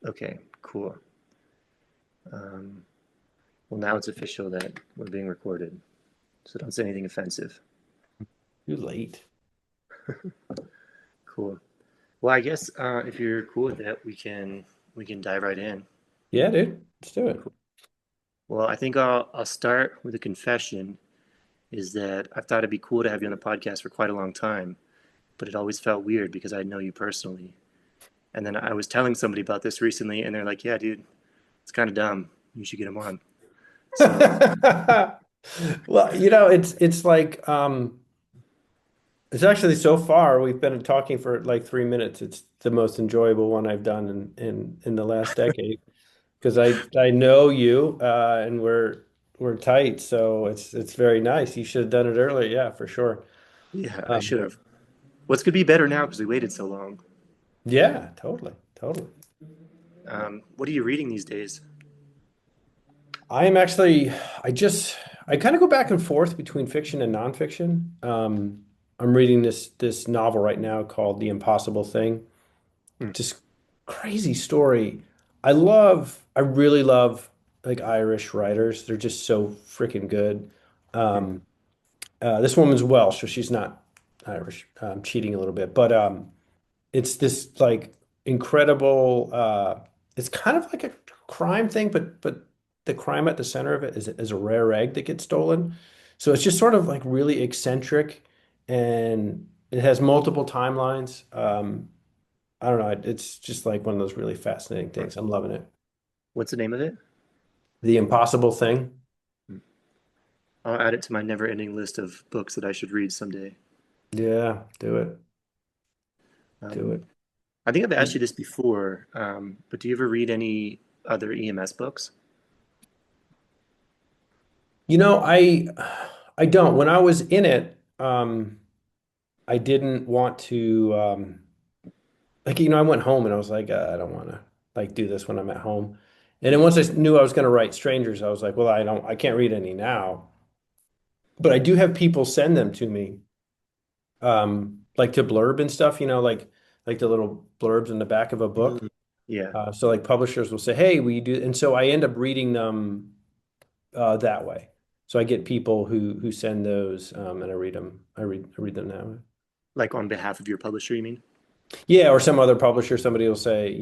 Okay, cool. Um, well, now it's official that we're being recorded, so don't say anything offensive. Too late. Cool. Well, I guess if you're cool with that, we can dive right in. Yeah, dude. Let's do it. Cool. Well, I think I'll start with a confession. Is that I've thought it'd be cool to have you on the podcast for quite a long time, but it always felt weird because I know you personally. And then I was telling somebody about this recently, and they're like, "Yeah, dude, it's kind of dumb. You should get him on." So Well, it's like it's actually so far we've been talking for like 3 minutes. It's the most enjoyable one I've done in the last decade because I know you and we're tight, so it's very nice. You should have done it earlier, yeah, for sure. yeah, I Um, should have. What's gonna be better now because we waited so long? yeah, totally, totally. What are you reading these days? I am actually, I just, I kind of go back and forth between fiction and nonfiction. I'm reading this novel right now called The Impossible Thing. Hmm. Just crazy story. I really love like Irish writers. They're just so freaking good. Hmm. Um, this woman's Welsh, so she's not Irish. Cheating a little bit, but it's this like incredible. It's kind of like a crime thing, but the crime at the center of it is a rare egg that gets stolen. So it's just sort of like really eccentric, and it has multiple timelines. I don't know. It's just like one of those really fascinating things. I'm loving it. What's the name of it? The Impossible Thing. Hmm. I'll add it to my never-ending list of books that I should read someday. Yeah, do it. Do Um, it. I think I've asked you this before, but do you ever read any other EMS books? You know, I don't. When I was in it, I didn't want to like I went home and I was like, I don't want to like do this when I'm at home. And then once I knew I was going to write strangers, I was like, well, I can't read any now. But I do have people send them to me, like to blurb and stuff, like the little blurbs in the back of a book. Mm. Yeah. So like publishers will say, hey, will you do? And so I end up reading them that way. So I get people who send those, and I read them. I read them now. Like on behalf of your publisher, you mean? Yeah, or some other publisher, somebody will say,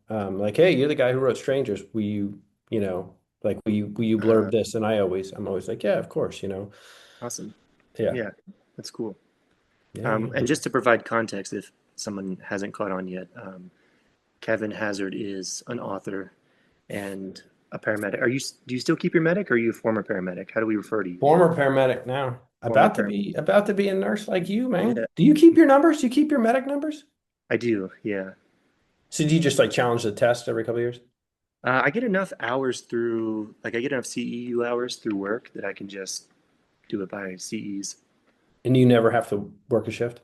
like, hey, you're the guy who wrote Strangers. Like, will you blurb Uh, this? And I'm always like, yeah, of course, awesome. Yeah. Yeah, that's cool. Yeah, yeah. And just to provide context, if someone hasn't caught on yet, Kevin Hazzard is an author and a paramedic. Do you still keep your medic or are you a former paramedic? How do we refer to you? Former paramedic now. Former About to be a nurse like you, man. Yeah, Do you keep your numbers? Do you keep your medic numbers? I do. Yeah. So do you just like challenge the test every couple of years? I get enough hours through, like, I get enough CEU hours through work that I can just do it by CEs. And you never have to work a shift?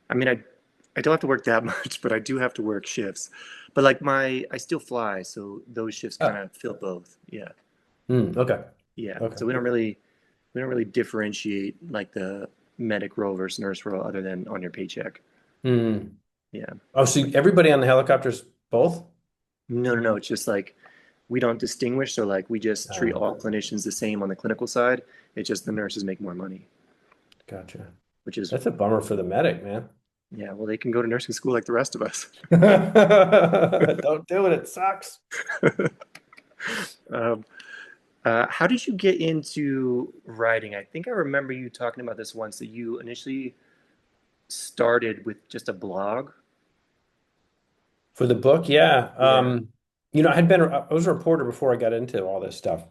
I mean, I don't have to work that much, but I do have to work shifts. But like I still fly, so those shifts kind Oh, of fill both. Yeah, okay. yeah. Okay. So we don't really differentiate like the medic role versus nurse role, other than on your paycheck. Hmm. Yeah. Oh, so everybody on the helicopters both? No, no, no. It's just like we don't distinguish. So like we just treat all Oh, clinicians the same on the clinical side. It's just the nurses make more money, gotcha. which is That's a bummer for the medic, man. yeah. Well, they can go to nursing school like the rest of us. Don't do it. It sucks. Um, how did you get into writing? I think I remember you talking about this once that you initially started with just a blog. For the book, yeah. Yeah, I was a reporter before I got into all this stuff.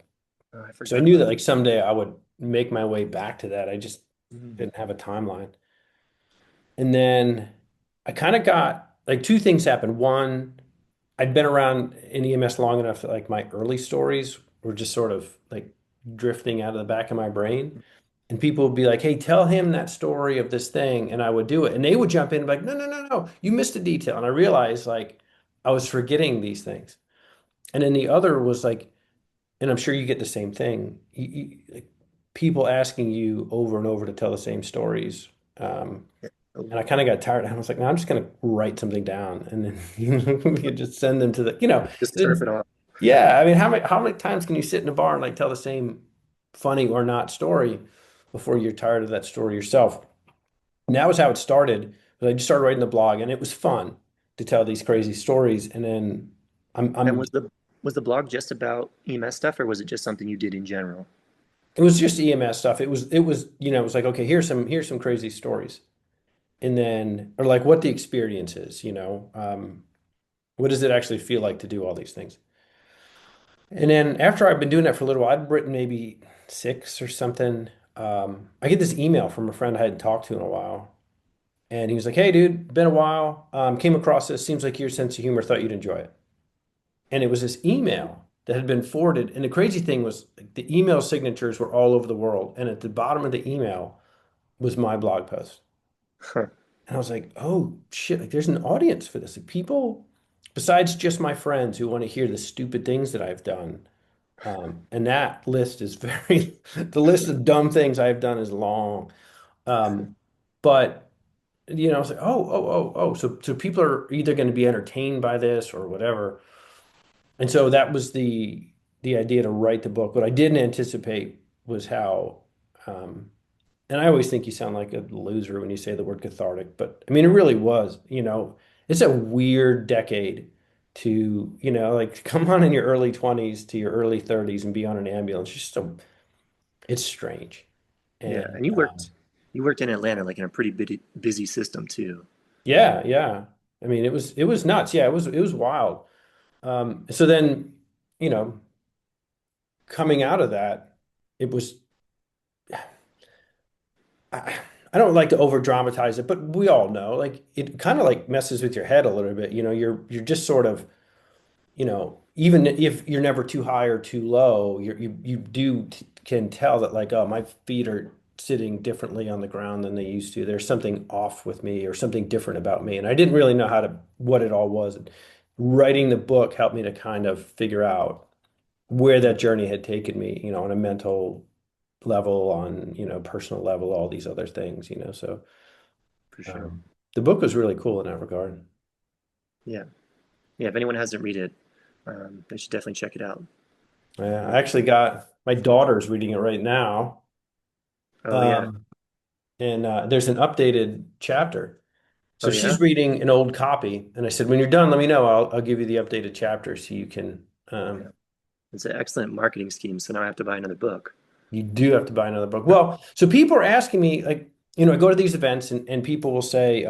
I So I forgot knew about that that. like someday I would make my way back to that. I just Mm. didn't have a timeline. And then I kind of got like two things happened. One, I'd been around in EMS long enough that like my early stories were just sort of like drifting out of the back of my brain. And people would be like, hey, tell him that story of this thing. And I would do it. And they would jump in and be like, no, no, no, no, you missed a detail. And I realized like I was forgetting these things. And then the other was like, and I'm sure you get the same thing. Like, people asking you over and over to tell the same stories. Um, And I kind of got tired. And I was like, no, I'm just going to write something down, and then we could just send them to Just turf it off. yeah. I mean, how many times can you sit in a bar and like tell the same funny or not story before you're tired of that story yourself? And that was how it started. But I just started writing the blog, and it was fun to tell these crazy stories. And then And I'm was the blog just about EMS stuff, or was it just something you did in general? it was just EMS stuff. It was like, okay, here's some crazy stories. And then, or like what the experience is, what does it actually feel like to do all these things? And then after I've been doing that for a little while, I'd written maybe six or something. I get this email from a friend I hadn't talked to in a while. And he was like, hey, dude, been a while. Came across this. Seems like your sense of humor, thought you'd enjoy it. And it was this email that had been forwarded. And the crazy thing was, like, the email signatures were all over the world. And at the bottom of the email was my blog post. Huh. And I was like, oh shit, like there's an audience for this. Like, people, besides just my friends who want to hear the stupid things that I've done. And that list is the list of dumb things I've done is long. Um, but I was like, oh. So people are either going to be entertained by this or whatever. And so that was the idea to write the book. What I didn't anticipate was how, um, and I always think you sound like a loser when you say the word cathartic, but I mean, it really was, it's a weird decade to, like come on in your early 20s to your early 30s and be on an ambulance. It's strange. Yeah, And and you worked in Atlanta, like in a pretty busy system too. yeah, yeah. I mean, it was nuts. Yeah, it was wild. So then, you know, coming out of that, it was I, I don't like to over dramatize it, but we all know, like it kind of like messes with your head a little bit. You're just sort of, even if you're never too high or too low, can tell that, like, oh, my feet are sitting differently on the ground than they used to. There's something off with me or something different about me. And I didn't really know what it all was. Writing the book helped me to kind of figure out where that journey had taken me, on a mental level, on, personal level, all these other things. So For sure. um, the book was really cool in that regard. Yeah, yeah. If anyone hasn't read it, they should definitely check it out. I actually got my daughter's reading it right now. Oh yeah, Um, and there's an updated chapter. oh So yeah, she's reading an old copy, and I said, when you're done, let me know. I'll give you the updated chapter so you can. yeah. It's an excellent marketing scheme. So now I have to buy another book. You do have to buy another book. Well, so people are asking me, like, I go to these events, and people will say,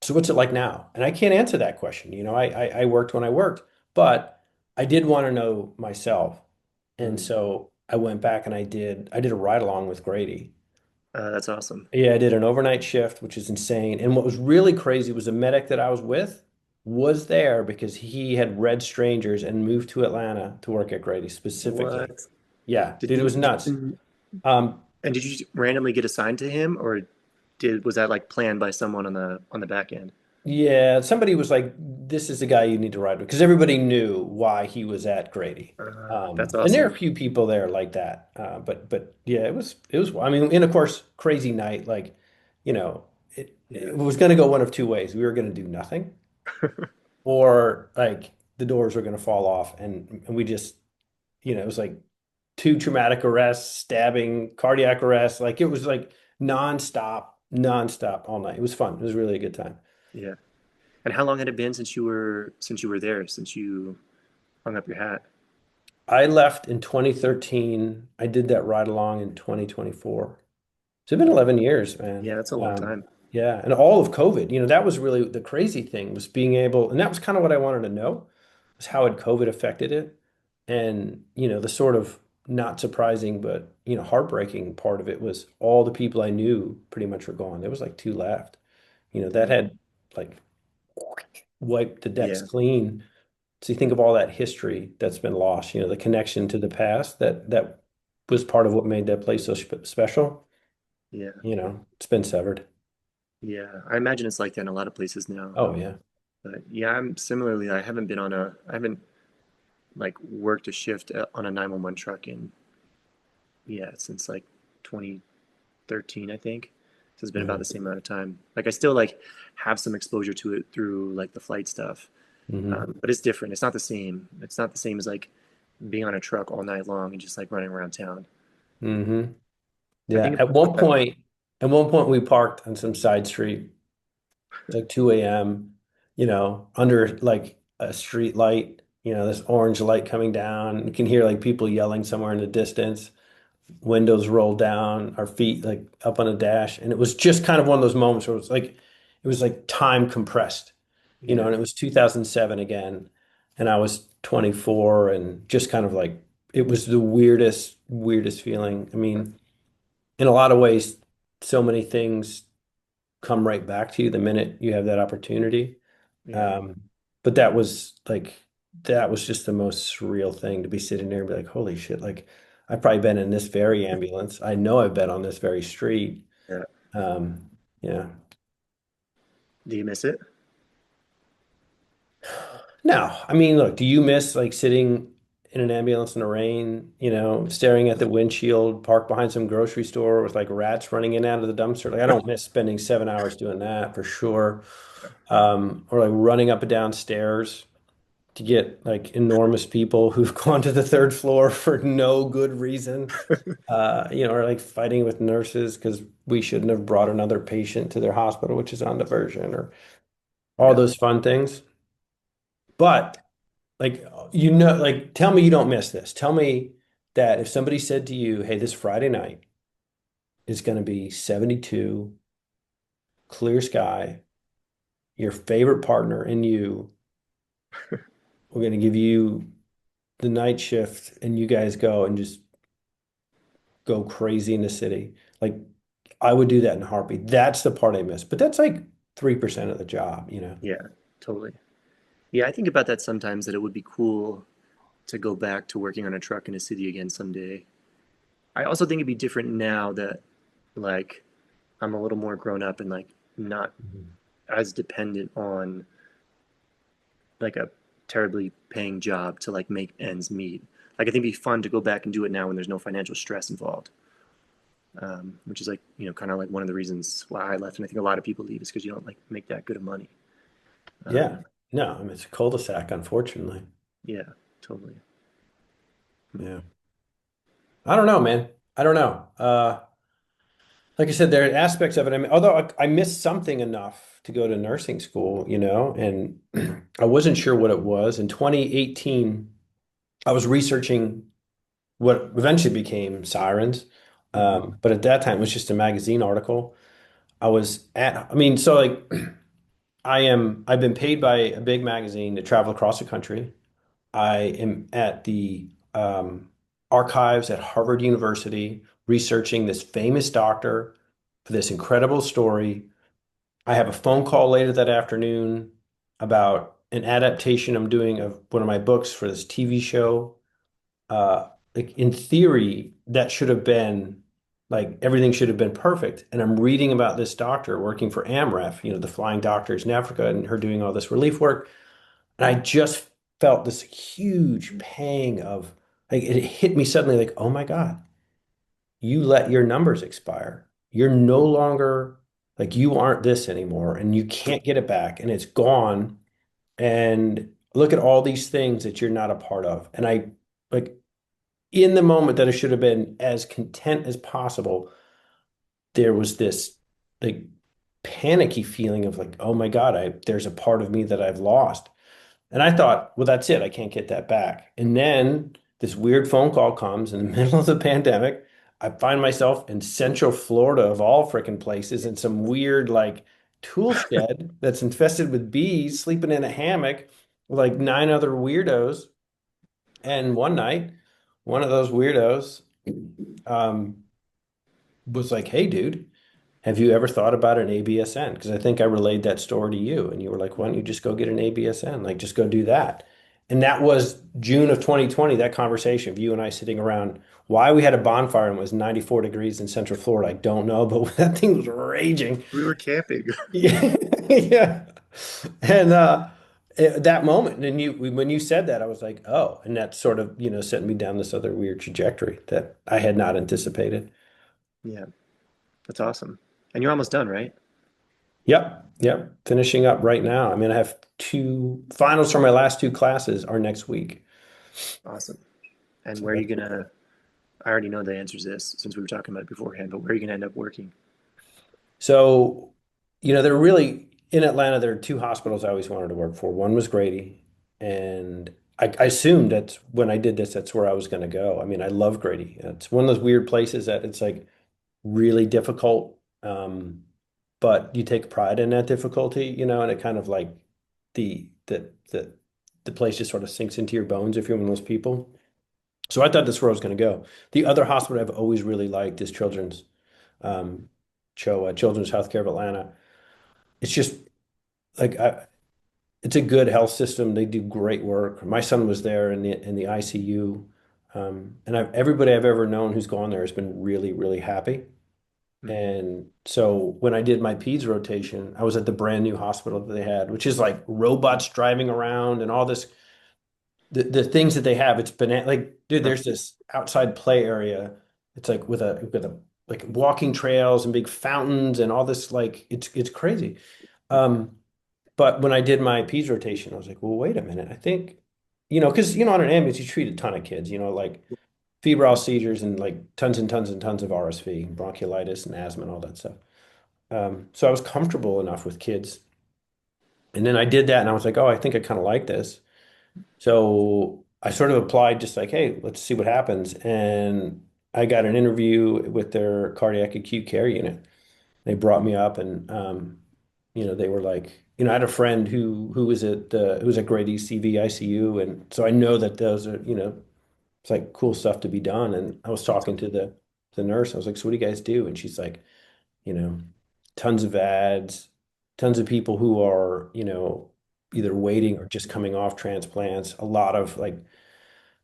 so what's it like now? And I can't answer that question. I worked when I worked, but I did want to know myself. And Mm. so I went back and I did a ride along with Grady. That's awesome. Yeah, I did an overnight shift, which is insane. And what was really crazy was the medic that I was with was there because he had read Strangers and moved to Atlanta to work at Grady specifically. What Yeah, did dude, it he? was nuts. Um, And did you randomly get assigned to him, or was that like planned by someone on the back end? yeah, somebody was like, "This is the guy you need to ride with," because everybody knew why he was at Grady. That's And there are a awesome. few people there like that. But yeah, it was. I mean, and of course, crazy night. Like, it Yeah, was going to go one of two ways. We were going to do nothing, or like the doors were going to fall off, and we just, it was like two traumatic arrests, stabbing, cardiac arrest. Like it was like nonstop all night. It was fun. It was really a good time. yeah. And how long had it been since you were there, since you hung up your hat? I left in 2013. I did that ride along in 2024. So it's been 11 years, man. Yeah, that's a long time. Yeah, and all of COVID, that was really the crazy thing, was being able, and that was kind of what I wanted to know, was how had COVID affected it? And, the sort of not surprising, but, heartbreaking part of it was all the people I knew pretty much were gone. There was like two left, that Mm. had like wiped the decks Yeah, clean. So you think of all that history that's been lost, the connection to the past that was part of what made that place so special. yeah, It's been severed. yeah. I imagine it's like that in a lot of places now. Oh yeah. But yeah, I'm similarly. I haven't like worked a shift on a 911 truck in, yeah, since like 2013, I think. So it's been about Yeah. the same amount of time. Like I still like have some exposure to it through like the flight stuff, Hmm. but it's different. It's not the same. It's not the same as like being on a truck all night long and just like running around town. Hmm. I Yeah. think about that. At one point we parked on some side street. It's like 2 a.m., under like a street light, this orange light coming down. You can hear like people yelling somewhere in the distance, windows rolled down, our feet like up on a dash. And it was just kind of one of those moments where it was like time compressed, Yeah, and it was 2007 again. And I was 24 and just kind of like, it was the weirdest feeling. I mean, in a lot of ways, so many things come right back to you the minute you have that opportunity. yeah, Um, but that was just the most surreal thing to be sitting there and be like, holy shit, like I've probably been in this very ambulance. I know I've been on this very street. yeah. Um, yeah. Do you miss it? No, I mean, look, do you miss like sitting in an ambulance in the rain, staring at the windshield, parked behind some grocery store with like rats running in and out of the dumpster? Like, I don't miss spending 7 hours doing that for sure. Or like running up and down stairs to get like enormous people who've gone to the third floor for no good reason. Or like fighting with nurses because we shouldn't have brought another patient to their hospital, which is on diversion, or all Yeah. those fun things. But like, like, tell me you don't miss this. Tell me that if somebody said to you, hey, this Friday night is going to be 72, clear sky, your favorite partner and you, we're going to give you the night shift and you guys go and just go crazy in the city. Like, I would do that in a heartbeat. That's the part I miss. But that's like 3% of the job. Yeah, totally. Yeah, I think about that sometimes that it would be cool to go back to working on a truck in a city again someday. I also think it'd be different now that like I'm a little more grown up and like not Mhm. as dependent on like a terribly paying job to like make ends meet. Like I think it'd be fun to go back and do it now when there's no financial stress involved. Which is like kind of like one of the reasons why I left, and I think a lot of people leave is because you don't like make that good of money. Yeah. Um, No, I mean, it's a cul-de-sac, unfortunately. yeah, totally. Yeah. I don't know, man. I don't know. Like I said, there are aspects of it. I mean, although I missed something enough to go to nursing school, and I wasn't sure what it was. In 2018, I was researching what eventually became Sirens. Hmm. But at that time, it was just a magazine article. I mean, so like I've been paid by a big magazine to travel across the country. I am at the archives at Harvard University researching this famous doctor for this incredible story. I have a phone call later that afternoon about an adaptation I'm doing of one of my books for this TV show. Like in theory, that should have been like everything should have been perfect. And I'm reading about this doctor working for AMREF, the flying doctors in Africa, and her doing all this relief work. And I just felt this huge pang of like it hit me suddenly like, oh my God, you let your numbers expire. You're no longer like you aren't this anymore and you can't get it back and it's gone. And look at all these things that you're not a part of. And I like in the moment that I should have been as content as possible, there was this like panicky feeling of like, oh my God, there's a part of me that I've lost. And I thought, well, that's it. I can't get that back. And then this weird phone call comes in the middle of the pandemic. I find myself in Central Florida, of all freaking places, in some weird like tool shed that's infested with bees, sleeping in a hammock with like nine other weirdos. And one night, one of those weirdos um, was like, "Hey, dude, have you ever thought about an ABSN?" Because I think I relayed that story to you, and you were like, "Why don't you just go get an ABSN? Like, just go do that." And that was June of 2020. That conversation of you and I sitting around. Why we had a bonfire and it was 94 degrees in Central Florida, I don't know, but that thing was raging. We were camping. Yeah, yeah. And that moment, and when you said that, I was like, "Oh," and that sort of sent me down this other weird trajectory that I had not anticipated. Yeah, that's awesome. And you're almost done, right? Yep, yep. Finishing up right now. I mean, I have two finals for my last two classes are next week. Awesome. And So where are you that's gonna? I already know the answer to this since we were talking about it beforehand. But where are you gonna end up working? so, they're really in Atlanta. There are two hospitals I always wanted to work for. One was Grady, and I assumed that when I did this, that's where I was going to go. I mean, I love Grady. It's one of those weird places that it's like really difficult, but you take pride in that difficulty, and it kind of like the the the the place just sort of sinks into your bones if you're one of those people. So I thought that's where I was going to go. The other hospital I've always really liked is um, Children's Healthcare of Atlanta. It's just like it's a good health system. They do great work. My son was there in the ICU, and everybody I've ever known who's gone there has been really, really happy. Hmm. And so when I did my peds rotation, I was at the brand new hospital that they had, which is like robots driving around and all this the things that they have. It's banana like, dude, Huh. there's this outside play area. It's like with a like walking trails and big fountains and all this like it's crazy. Um, but when I did my peds rotation, I was like, well, wait a minute. I think, because on an ambulance you treat a ton of kids, like febrile seizures and tons and tons of RSV, bronchiolitis and asthma and all that stuff. So I was comfortable enough with kids. And then I did that and I was like, oh, I think I kind of like this. So I sort of applied just like, hey, let's see what happens. And I got an interview with their cardiac acute care unit. They brought me up and they were like, I had a friend who was at Grady CV ICU, and so I know that those are, it's like cool stuff to be done. And I was talking to the nurse. I was like, so what do you guys do? And she's like, you know, tons of ads, tons of people who are, either waiting or just coming off transplants, a lot of like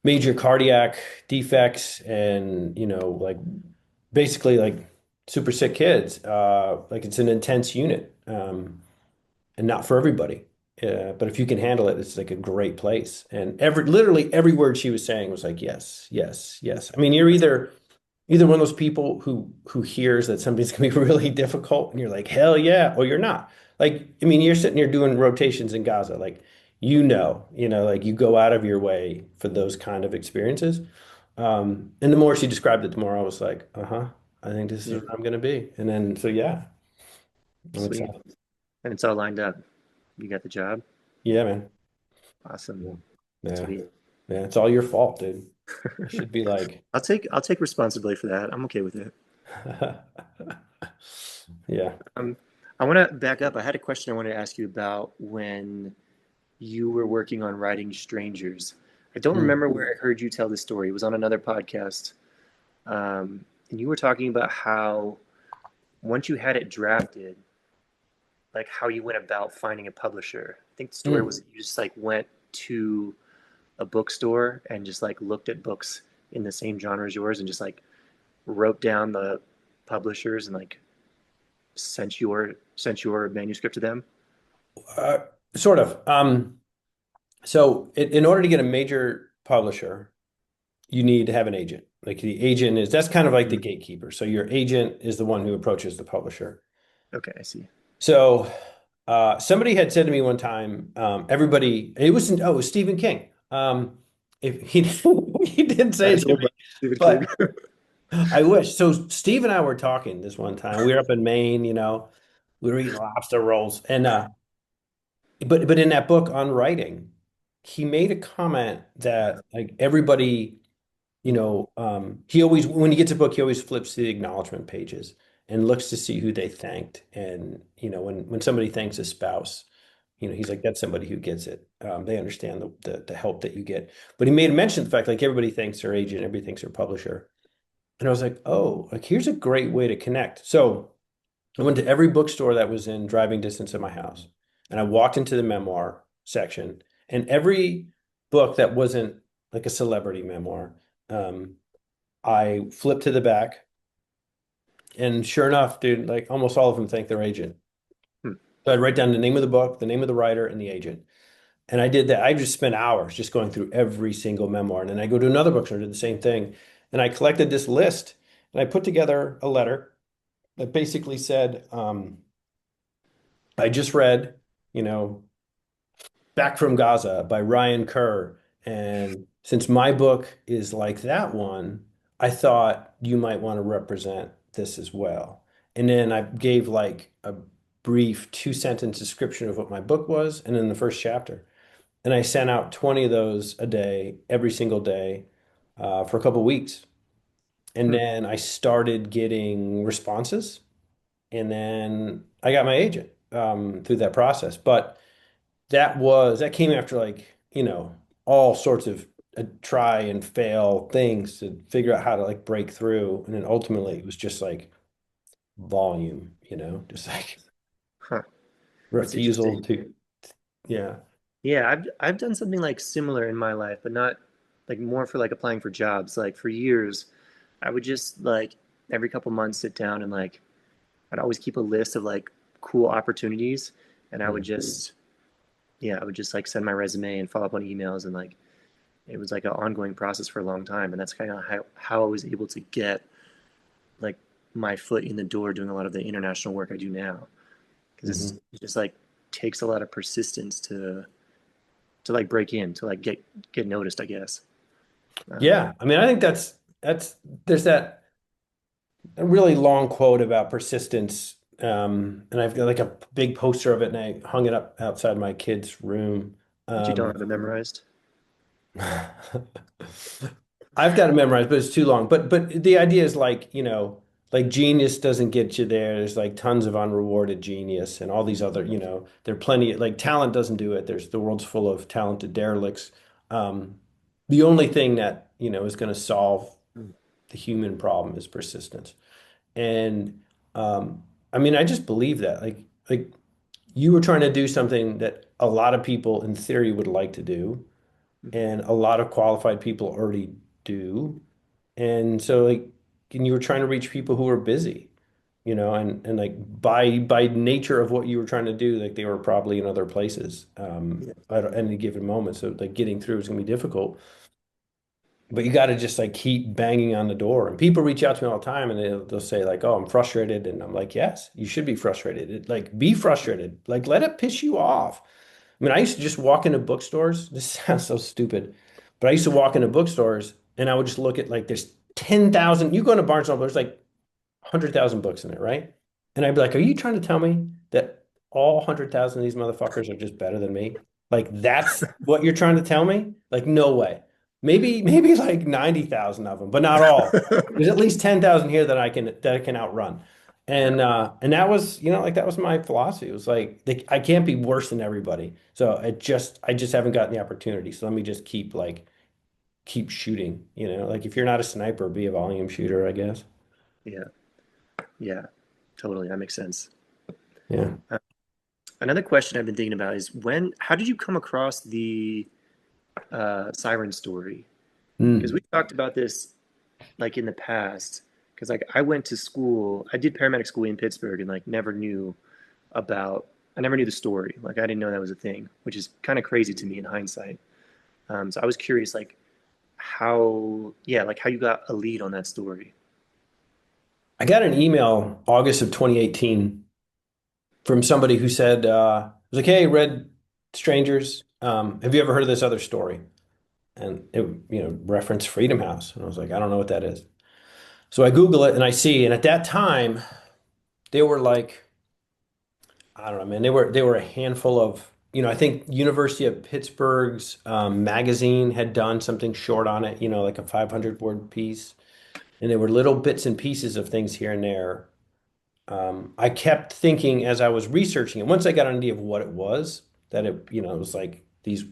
major cardiac defects and, like basically like super sick kids. Like it's an intense unit, and not for everybody. But if you can handle it, it's like a great place. And literally every word she was saying was like, yes, yes, yes. I mean, you're either one of those people who hears that something's gonna be really difficult and you're like, hell yeah, or you're not. Like, I mean, you're sitting here doing rotations in Gaza, like like you go out of your way for those kind of experiences. And the more she described it, the more I was like, uh-huh, I think this is Yeah. where I'm gonna be. And then so yeah, I'm Sweet. excited. And it's all lined up. You got the job. Yeah, man. Awesome. Yeah. Yeah. Sweet. Yeah, it's all your fault, dude. I should be like, I'll take responsibility for that. I'm okay with it. yeah. Um, I want to back up. I had a question I wanted to ask you about when you were working on writing Strangers. I don't Mm, remember where I heard you tell this story. It was on another podcast. And you were talking about how once you had it drafted, like how you went about finding a publisher. I think the story mm. was that you just like went to a bookstore and just like looked at books in the same genre as yours and just like wrote down the publishers and like sent your manuscript to them. Uh, Sort of. So in order to get a major publisher, you need to have an agent. Like the agent that's kind of like the Mm. gatekeeper. So your agent is the one who approaches the publisher. Okay, I see. So somebody had said to me one time, everybody, it was Stephen King. If he he didn't say it to Asshole, me, but Stephen King. but I wish. So Steve and I were talking this one time. We were up in Maine, we were eating lobster rolls, and but in that book on writing, he made a comment that like everybody, he always when he gets a book, he always flips to the acknowledgement pages and looks to see who they thanked. And when somebody thanks a spouse, he's like, that's somebody who gets it. They understand the help that you get. But he made mention of the fact like everybody thanks their agent, everybody thanks their publisher. And I was like, oh, like here's a great way to connect. So I went to every bookstore that was in driving distance of my house, and I walked into the memoir section, and every book that wasn't like a celebrity memoir, um, I flipped to the back, and sure enough, dude, like almost all of them thank their agent. Hmm. So I'd write down the name of the book, the name of the writer, and the agent. And I did that. I just spent hours just going through every single memoir. And then I go to another bookstore, did the same thing. And I collected this list and I put together a letter that basically said, I just read, you know, Back from Gaza by Ryan Kerr. And since my book is like that one, I thought you might want to represent this as well. And then I gave like a brief 2 sentence description of what my book was, and then the first chapter. And I sent out 20 of those a day, every single day, for a couple of weeks. And Hmm. then I started getting responses. And then I got my agent through that process. But that came after like, all sorts of try and fail things to figure out how to like break through. And then ultimately it was just like volume, just like Huh. That's refusal interesting. to, yeah. Yeah, I've done something like similar in my life, but not like more for like applying for jobs. Like for years, I would just like every couple months sit down and like I'd always keep a list of like cool opportunities, and I would Mm. just yeah, I would just like send my resume and follow up on emails, and like it was like an ongoing process for a long time, and that's kind of how I was able to get like my foot in the door doing a lot of the international work I do now, because Mhm. it just like takes a lot of persistence to like break in to like get noticed, I guess. Um, Yeah. I mean, I think that's there's that a really long quote about persistence. And I've got like a big poster of it and I hung it up outside my kid's room. but you don't Um, have it memorized. I've got it memorized, but it's too long. But the idea is like, like genius doesn't get you there. There's like tons of unrewarded genius and all these other, there are plenty like talent doesn't do it. There's the world's full of talented derelicts. Um, the only thing that, is going to solve Mm. the human problem is persistence. And I mean, I just believe that. Like you were trying to do something that a lot of people in theory would like to do, Mhm. and a lot of qualified people already do. And so like and you were trying to reach people who are busy, and like by nature of what you were trying to do, like they were probably in other places Yeah, at any given moment. So like getting through is gonna be difficult. But you got to just like keep banging on the door. And people reach out to me all the time and they'll say like, "Oh, I'm frustrated." And I'm like, "Yes, you should be frustrated. Like be frustrated. Like let it piss you off." I mean, I used to just walk into bookstores. This sounds so stupid, but I used to walk into bookstores and I would just look at like there's 10,000. You go into Barnes and Noble, there's like 100,000 books in there, right? And I'd be like, "Are you trying to tell me that all 100,000 of these motherfuckers are just better than me? Like that's what you're trying to tell me? Like no way. Maybe like 90,000 of them, but not all. There's at least 10,000 here that I can outrun." yeah, And that was, like that was my philosophy. It was like I can't be worse than everybody. So I just haven't gotten the opportunity. So let me just keep shooting, Like if you're not a sniper, be a volume shooter, I guess. yeah, yeah. Totally, that makes sense. Yeah. Uh, Another question I've been thinking about is how did you come across the siren story? Because we Mm. talked about this like in the past. Because like I went to school, I did paramedic school in Pittsburgh, and like about, I never knew the story. Like I didn't know that was a thing, which is kind of crazy to me in hindsight. So I was curious, like yeah, like how you got a lead on that story. I got an email August of 2018 from somebody who said, it was like, "Hey, Red Strangers, have you ever heard of this other story?" And it, referenced Freedom House. And I was like, "I don't know what that is." So I Google it and I see, and at that time, they were like, I don't know, man, they were a handful of, I think University of Pittsburgh's magazine had done something short on it, like a 500 word piece. And there were little bits and pieces of things here and there. I kept thinking as I was researching it, once I got an idea of what it was, that it was like this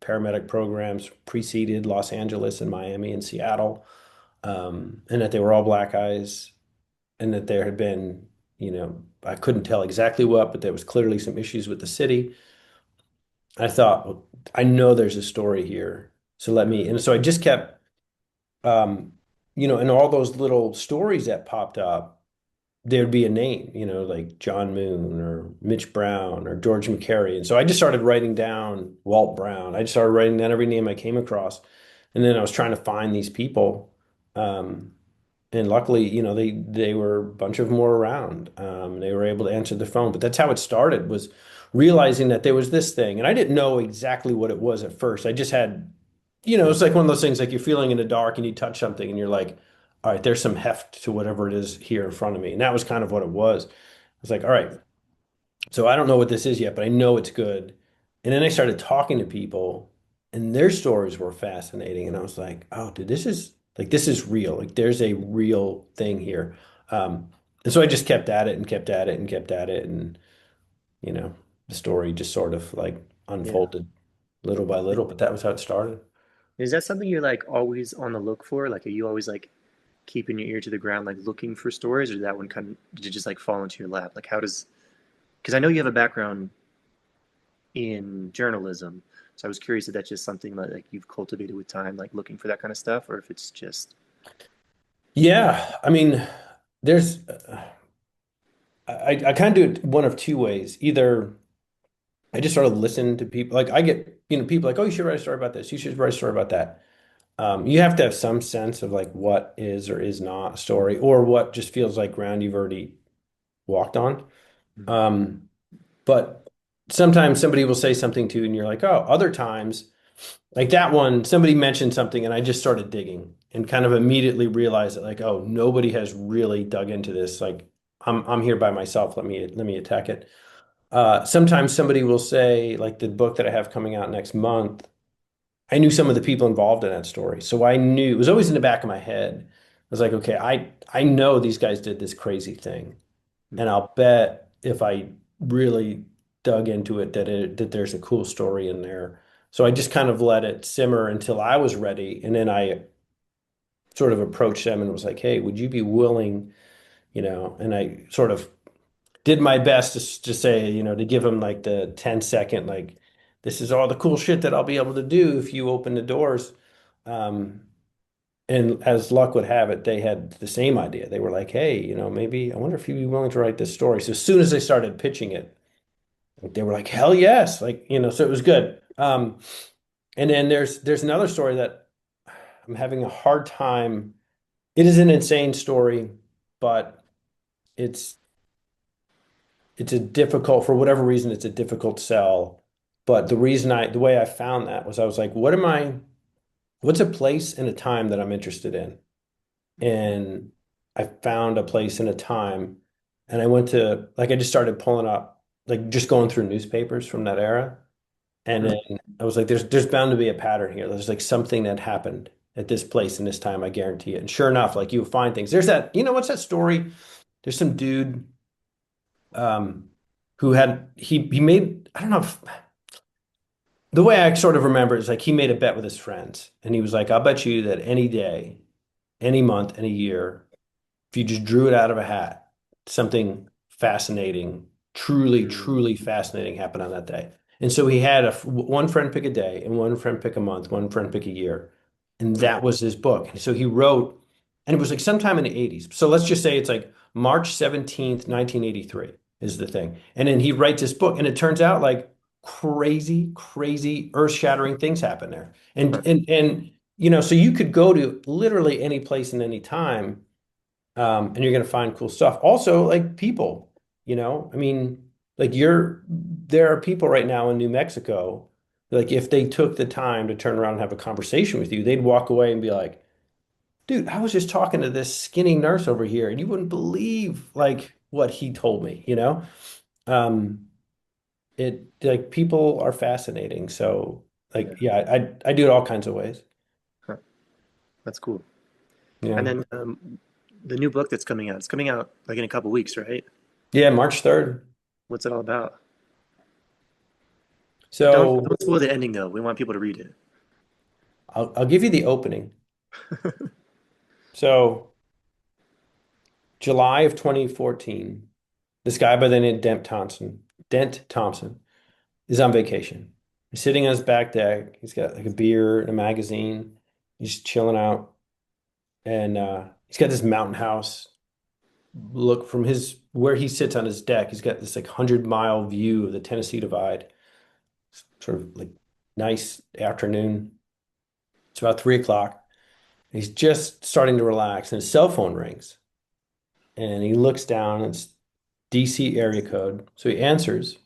paramedic programs preceded Los Angeles and Miami and Seattle, and that they were all black guys, and that there had been, I couldn't tell exactly what, but there was clearly some issues with the city. I thought, well, I know there's a story here, so and so I just kept, um, and all those little stories that popped up there'd be a name, like John Moon or Mitch Brown or George McCary. And so I just started writing down Walt Brown. I just started writing down every name I came across. And then I was trying to find these people. Um, And luckily, they were a bunch of them were around. They were able to answer the phone. But that's how it started, was realizing that there was this thing. And I didn't know exactly what it was at first. I just had, it's like one of those things like you're feeling in the dark and you touch something and you're like, all right, there's some heft to whatever it is here in front of me. And that was kind of what it was. I was like, all right, so I don't know what this is yet, but I know it's good. And then I started talking to people, and their stories were fascinating. And I was like, oh, dude, this is real. Like there's a real thing here. And so I just kept at it and kept at it and kept at it. And, you know, the story just sort of like Yeah. unfolded little by little, but that was how it started. Is that something you're like always on the look for? Like, are you always like keeping your ear to the ground, like looking for stories, or did that one kind of did it just like fall into your lap? Like, how does? Because I know you have a background in journalism, so I was curious if that's just something like you've cultivated with time, like looking for that kind of stuff, or if it's just Yeah. I mean, there's, I kind of do it one of two ways. Either I just sort of listen to people. Like I get, people like, oh, you should write a story about this. You should write a story about that. You have to have some sense of like what is or is not a story, or what just feels like ground you've already walked on. mm, Um, but sometimes somebody will say something to you and you're like, oh, other times, like that one, somebody mentioned something and I just started digging and kind of immediately realized that like, oh, nobody has really dug into this. Like I'm here by myself. Let me attack it. Sometimes somebody will say, like the book that I have coming out next month, I knew some of the people involved in that story. So I knew it was always in the back of my head. I was like, okay, I know these guys did this crazy thing. mm, And I'll bet if I really dug into it that there's a cool story in there. So I just kind of let it simmer until I was ready. And then I sort of approached them and was like, hey, would you be willing, and I sort of did my best to say, to give them like the 10-second, like, this is all the cool shit that I'll be able to do if you open the doors. Um, and as luck would have it, they had the same idea. They were like, hey, maybe I wonder if you'd be willing to write this story. So as soon as they started pitching it, they were like, hell yes. Like, so it was good. And then there's another story that I'm having a hard time. It is an insane story, but it's it's a difficult, for whatever reason, it's a difficult sell. But the way I found that was I was like, what's a place and a time that I'm interested in? And I found a place and a time, and I went to, like, I just started pulling up, like, just going through newspapers from that era. And mm, then I was like, there's bound to be a pattern here. There's like something that happened at this place and this time, I guarantee it. And sure enough, like you find things. There's that, what's that story? There's some dude um who had he made, I don't know if, the way I sort of remember it is like he made a bet with his friends and he was like, I'll bet you that any day, any month, any year, if you just drew it out of a hat, something fascinating, truly, mm, truly fascinating happened on that day. And so he had one friend pick a day and one friend pick a month, one friend pick a year. And right, that was his book. And so he wrote, and it was like sometime in the 80s. So let's just say it's like March 17th, 1983 is the thing. And then he writes this book, and it turns out like crazy, crazy, earth-shattering things happen there. right, So you could go to literally any place and any time, and you're going to find cool stuff. Also, like people, I mean, like there are people right now in New Mexico, like if they took the time to turn around and have a conversation with you, they'd walk away and be like, dude, I was just talking to this skinny nurse over here, and you wouldn't believe like what he told me. Um, it like people are fascinating. So like, yeah, yeah, I do it all kinds of ways. huh, that's cool. And Yeah. then the new book that's coming out, it's coming out like in a couple weeks, right? Yeah, March 3rd. What's it all about? So Don't spoil the ending though. We want people to read it. I'll give you the opening. So July of 2014, this guy by the name of Dent Thompson is on vacation. He's sitting on his back deck. He's got like a beer and a magazine. He's chilling out. And he's got this mountain house. Look from his where he sits on his deck, he's got this like 100-mile view of the Tennessee Divide. Sort of like nice afternoon. It's about 3 o'clock. He's just starting to relax, and his cell phone rings. And he looks down, and it's DC area code. So he answers,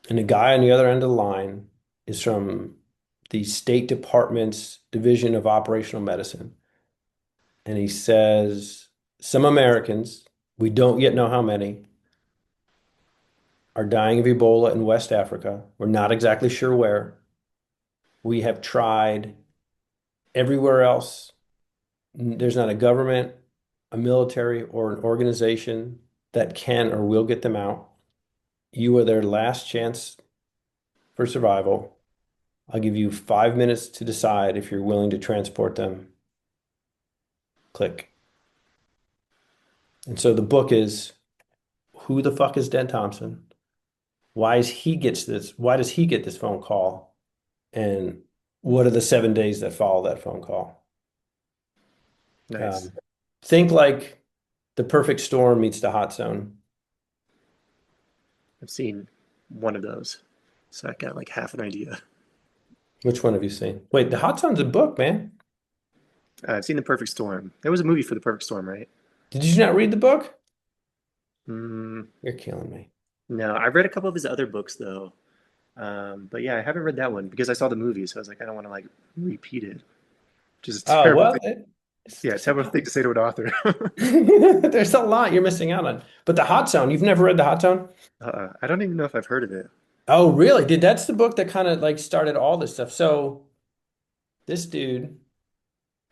and the guy on the other end of the line is from the State Department's Division of Operational Medicine. And he says, some Americans, we don't yet know how many, are dying of Ebola in West Africa. We're not exactly sure where. We have tried everywhere else. There's not a government, a military, or an organization that can or will get them out. You are their last chance for survival. I'll give you 5 minutes to decide if you're willing to transport them. Click. And so the book is who the fuck is Dent Thompson? Why is he gets this? Why does he get this phone call? And what are the 7 days that follow that phone call? Nice. Um, think like the perfect storm meets the hot zone. I've seen one of those, so I got like half an idea. Which one have you seen? Wait, the hot zone's a book, man. I've seen The Perfect Storm. There was a movie for The Perfect Storm, right? Did you not read the book? Mm, You're killing me. no, I've read a couple of his other books though. But yeah, I haven't read that one because I saw the movie, so I was like, I don't want to like repeat it, which is a Oh, terrible well, thing. Yeah, there's a terrible lot. thing to say to an author. There's a lot you're missing out on. But the hot zone, you've never read the hot zone? I don't even know if I've heard of it. Oh, really? Did that's the book that kind of like started all this stuff. So this dude,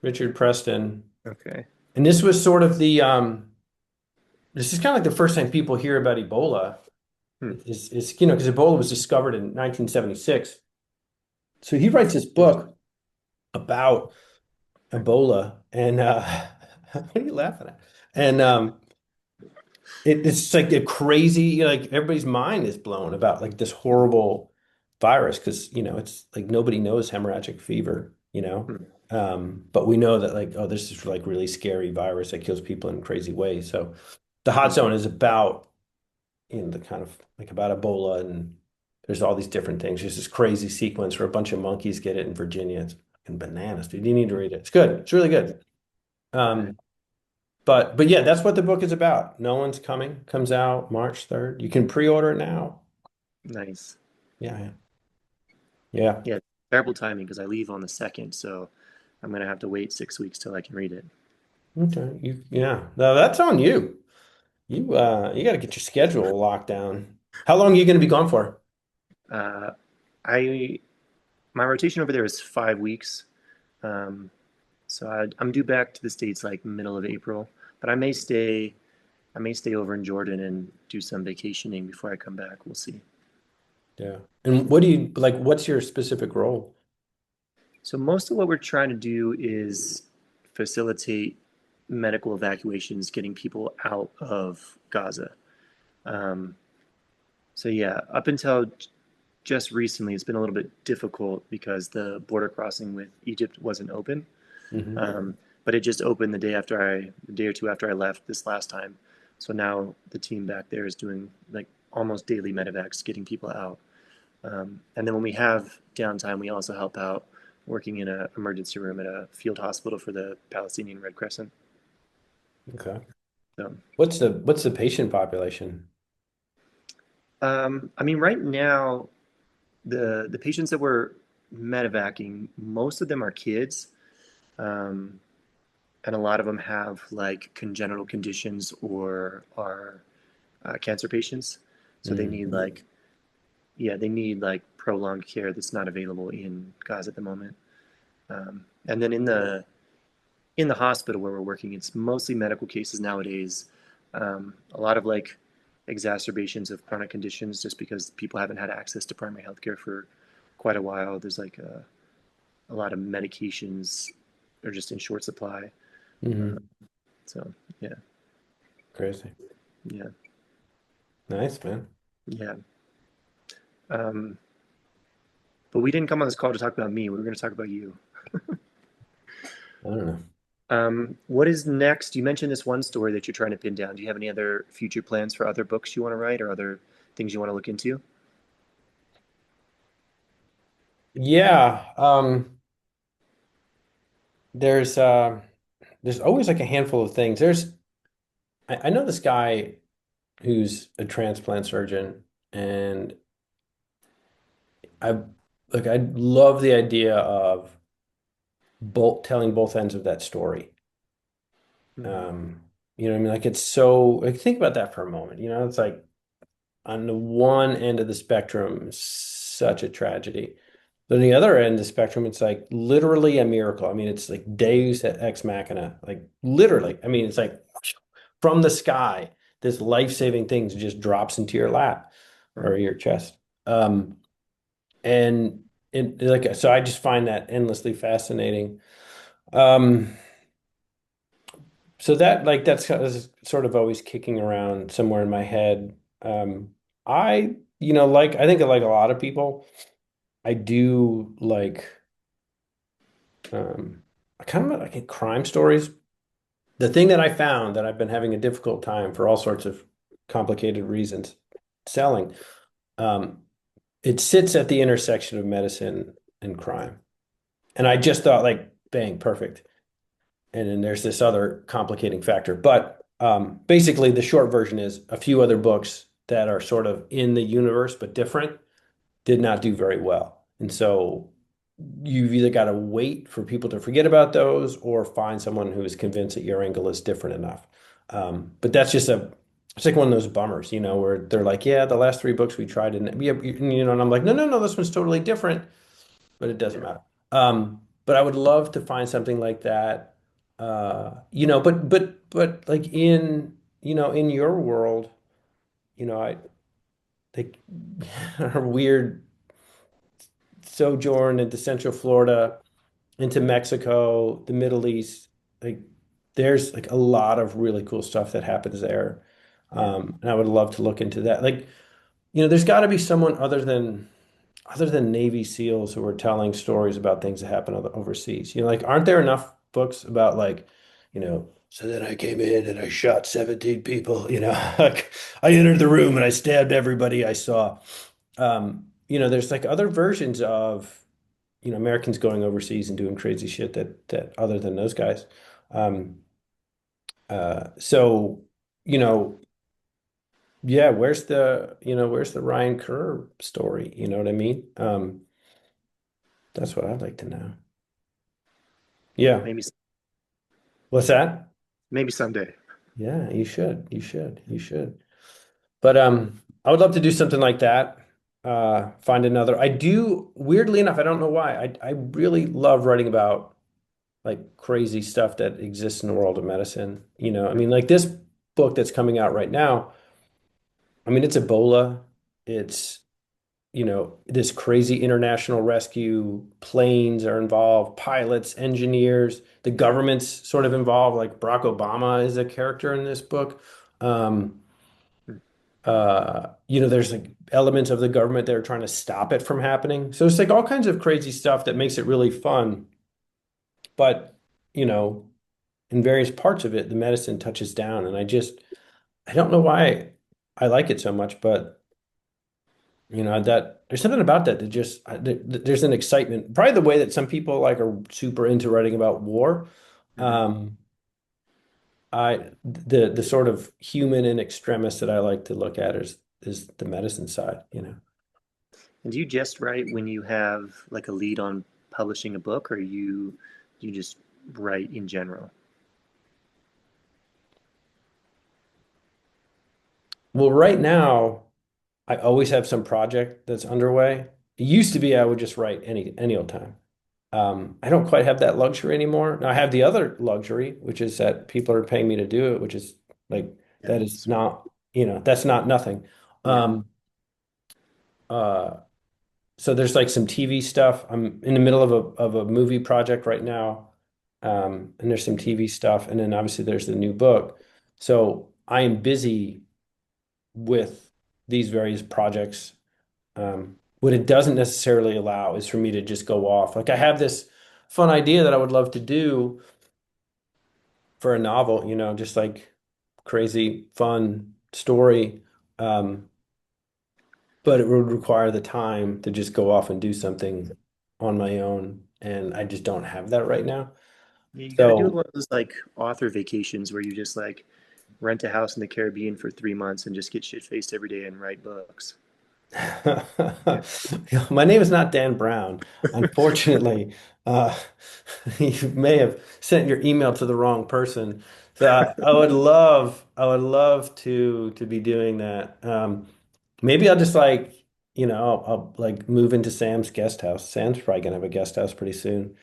Richard Preston, Okay. and this was sort of the this is kind of like the first time people hear about Ebola Hmm. is because Ebola was discovered in 1976. So he writes this book about Ebola and what are you laughing at? And it's like a crazy, like everybody's mind is blown about like this horrible virus because it's like nobody knows hemorrhagic fever, Hmm. but we know that like, oh, this is like really scary virus that kills people in crazy ways. So the hot Hmm. zone is about the kind of like about Ebola, and there's all these different things. There's this crazy sequence where a bunch of monkeys get it in Virginia. It's fucking bananas, dude. You need to read it. It's good. It's really good. Okay. Um, but yeah, that's what the book is about. No One's Coming comes out March 3rd. You can pre-order it now. Nice. Yeah, yeah. Yeah, terrible timing because I leave on the second, so I'm gonna have to wait 6 weeks till I can read it. Okay. Yeah. No, that's on you. You got to get your schedule locked down. How long are you going to be gone for? Uh, I my rotation over there is 5 weeks, um, so I'm due back to the States like middle of April, but I may stay over in Jordan and do some vacationing before I come back. We'll see. Yeah. And what do you like? What's your specific role? So most of what we're trying to do is facilitate medical evacuations, getting people out of Gaza. Um, so yeah, up until just recently, it's been a little bit difficult because the border crossing with Egypt wasn't open. Hmm. But it just opened the day or two after I left this last time. So now the team back there is doing like almost daily medevacs, getting people out. And then when we have downtime, we also help out working in an emergency room at a field hospital for the Palestinian Red Crescent. Okay. So, What's the patient population? I mean, right now, the patients that we're medevacing, most of them are kids, um, and a lot of them have like congenital conditions or are cancer patients. So they need Mm. like, yeah, they need like prolonged care that's not available in Gaza at the moment. And then in the hospital where we're working, it's mostly medical cases nowadays. A lot of like exacerbations of chronic conditions just because people haven't had access to primary healthcare for quite a while. There's like a lot of medications are just in short supply. Uh, Hmm. so yeah, Crazy. yeah, Nice, man. yeah. Um, but we didn't come on this call to talk about me. We were going to talk about you. I don't know. What is next? You mentioned this one story that you're trying to pin down. Do you have any other future plans for other books you want to write or other things you want to look into? Yeah. there's uh there's always like a handful of things. I know this guy who's a transplant surgeon, and I I love the idea of both telling both ends of that story. Mhm. Um, you know what I mean? Like it's so like think about that for a moment. You know, it's like on the one end of the spectrum, such a tragedy. But on the other end of the spectrum, it's like literally a miracle. I mean, it's like Deus ex machina, like literally. I mean, it's like from the sky, this life-saving thing just drops into your lap or Right. your chest. Um, and it like so I just find that endlessly fascinating. Um, so that like that's kind of sort of always kicking around somewhere in my head. I like I think like a lot of people, I do like I kind of like crime stories. The thing that I found that I've been having a difficult time for all sorts of complicated reasons selling, um, it sits at the intersection of medicine and crime. And I just thought like, bang, perfect. And then there's this other complicating factor. But basically, the short version is a few other books that are sort of in the universe but different did not do very well. And so you've either got to wait for people to forget about those or find someone who is convinced that your angle is different enough. But that's just it's like one of those bummers, where they're like, yeah, the last three books we tried, and and I'm like, no, no, no, this one's totally different, but it doesn't Yeah. matter. But I would love to find something like that. But like in your world, I think our weird sojourn into Central Florida, into Mexico, the Middle East, like there's like a lot of really cool stuff that happens there. Yeah. And I would love to look into that. Like, there's got to be someone other than Navy SEALs who are telling stories about things that happen overseas. Like, aren't there enough books about like, so then I came in and I shot 17 people, like I entered the room and I stabbed everybody I saw. There's like other versions of, Americans going overseas and doing crazy shit that other than those guys. Um, so, you know, yeah, where's the Ryan Kerr story? You know what I mean? That's what I'd like to know. Yeah. Maybe What's that? maybe someday. Yeah, you should. You should. You should. But I would love to do something like that. Find another. I do, weirdly enough, I don't know why. I really love writing about like crazy stuff that exists in the world of medicine. I mean, like this book that's coming out right now, I mean, it's Ebola. It's, this crazy international rescue. Planes are involved, pilots, engineers, the government's sort of involved. Like Barack Obama is a character in this book. Um, there's like elements of the government that are trying to stop it from happening. So it's like all kinds of crazy stuff that makes it really fun. But, you know, in various parts of it, the medicine touches down. And I don't know why I like it so much, but that there's something about that that just, there's an excitement, probably the way that some people like are super into writing about war. Mhm. Um, the sort of human in extremis that I like to look at is the medicine side. And do you just write when you have like a lead on publishing a book, or you just write in general? Well, right now, I always have some project that's underway. It used to be I would just write any old time. I don't quite have that luxury anymore. Now I have the other luxury, which is that people are paying me to do it, which is like Yeah. that is not, that's not nothing. Yeah. Um, uh, so there's like some TV stuff. I'm in the middle of a movie project right now. And there's some TV stuff, and then obviously there's the new book. So I am busy with these various projects. What it doesn't necessarily allow is for me to just go off. Like I have this fun idea that I would love to do for a novel, just like crazy fun story. Um, but it would require the time to just go off and do something on my own. And I just don't have that right now. Yeah, you got to do So one of those like author vacations where you just like rent a house in the Caribbean for 3 months and just get shit faced every day and write books. Yeah. my name is not Dan Brown. Unfortunately, uh, you may have sent your email to the wrong person. So I would love to be doing that. Maybe I'll just like, I'll like move into Sam's guest house. Sam's probably gonna have a guest house pretty soon.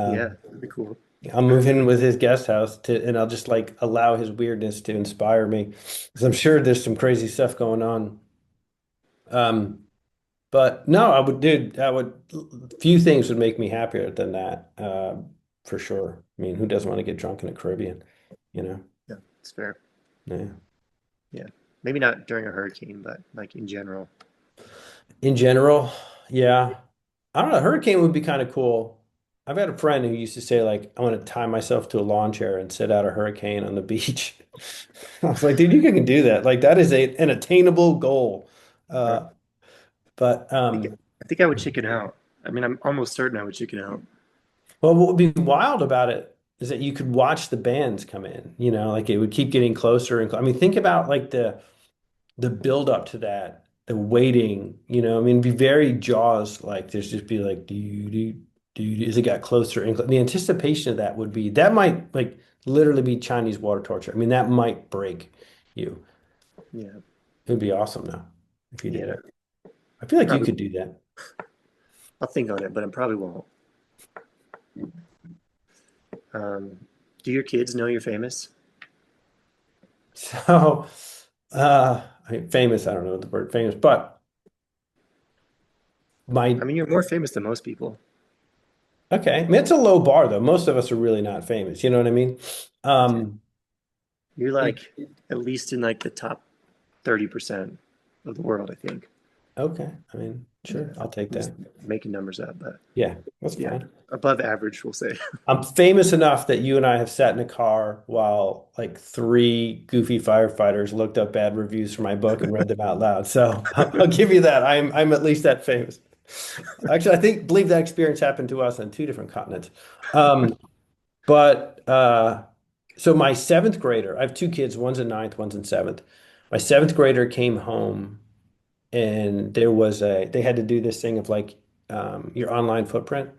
Yeah, Um, that'd be cool. I'll move in with his guest house and I'll just like allow his weirdness to inspire me, because I'm sure there's some crazy stuff going on. Um, but no, few things would make me happier than that, for sure. I mean, who doesn't want to get drunk in the Caribbean, you know? Yeah, it's fair. Yeah. Yeah. Maybe not during a hurricane, but like in general. In general, yeah. I don't know. Hurricane would be kind of cool. I've had a friend who used to say, like, I want to tie myself to a lawn chair and sit out a hurricane on the beach. I was like, dude, you can do that. Like, that is an attainable goal. Uh, Uh, but I think I think I would chicken out. I mean, I'm almost certain I would chicken out. Well, what would be wild about it is that you could watch the bands come in, like it would keep getting closer I mean, think about like the build up to that, the waiting, I mean, it'd be very Jaws like there's just be like as it got closer and the anticipation of that might like literally be Chinese water torture. I mean, that might break you. Yeah. It would be awesome though if you did Yeah. it. I feel like you Probably. could do that. I'll think on it, but I probably won't. Um, do your kids know you're famous? So, famous, I don't know the word famous, but my I mean, you're more famous than most people. Okay. I mean, it's a low bar though. Most of us are really not famous. You know what I mean? Um, You're it, like at least in like the top 30% of the world, I think. okay. I mean, Yeah. sure. I'll take I'm just that. making numbers up, but Yeah, that's yeah, fine. above average, we'll say. I'm famous enough that you and I have sat in a car while like three goofy firefighters looked up bad reviews for my book and read them out loud. So I'll give you that. I'm at least that famous. Actually, believe that experience happened to us on two different continents. Um, But so my seventh grader, I have two kids, one's in ninth, one's in seventh. My seventh grader came home and they had to do this thing of like your online footprint,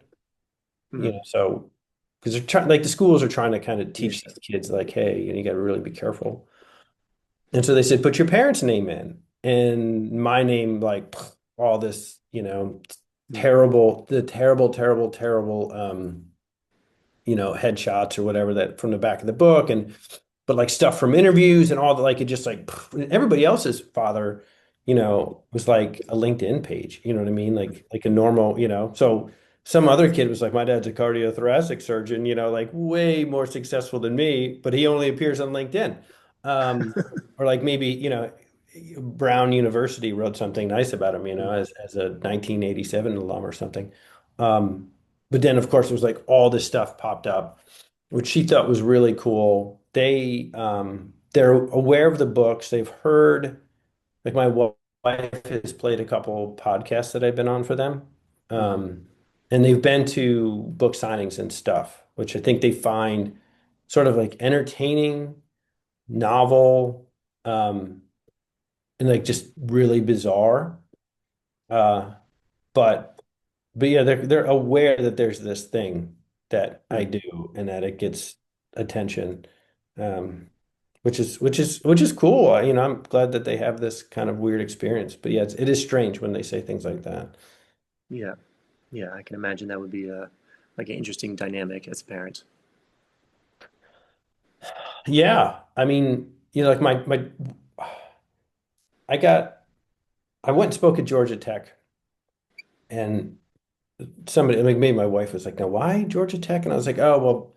Mm, so because they're trying, like the schools are trying to kind of yeah. teach these kids like, hey, you got to really be careful. And so they said, put your parents' name in, and my name, like all this, Mm, terrible, headshots or whatever that from the back of the book, and but like stuff from interviews and all the like it just like everybody else's father, was like a LinkedIn page, you know what I mean? Like a normal, so some other kid was like, my dad's a cardiothoracic surgeon, like way more successful than me, but he only appears on LinkedIn. Or like maybe, Brown University wrote something nice about him, mm, as a 1987 alum or something. Um, but then, of course, it was like all this stuff popped up, which she thought was really cool. They're aware of the books. They've heard, like my wife has played a couple podcasts that I've been on for them. mm, Um, and they've been to book signings and stuff, which I think they find sort of like entertaining, novel, um, and like just really bizarre. Uh, but but yeah, they're aware that there's this thing that I mm. do and that it gets attention, um, which is cool. I'm glad that they have this kind of weird experience. But yeah, it is strange when they say things like that. Yeah. Yeah. I can imagine that would be a like an interesting dynamic as a parent. Yeah, I mean, like my I got I went and spoke at Georgia Tech, and somebody like me, my wife was like, "Now, why Georgia Tech?" And I was like, "Oh, well."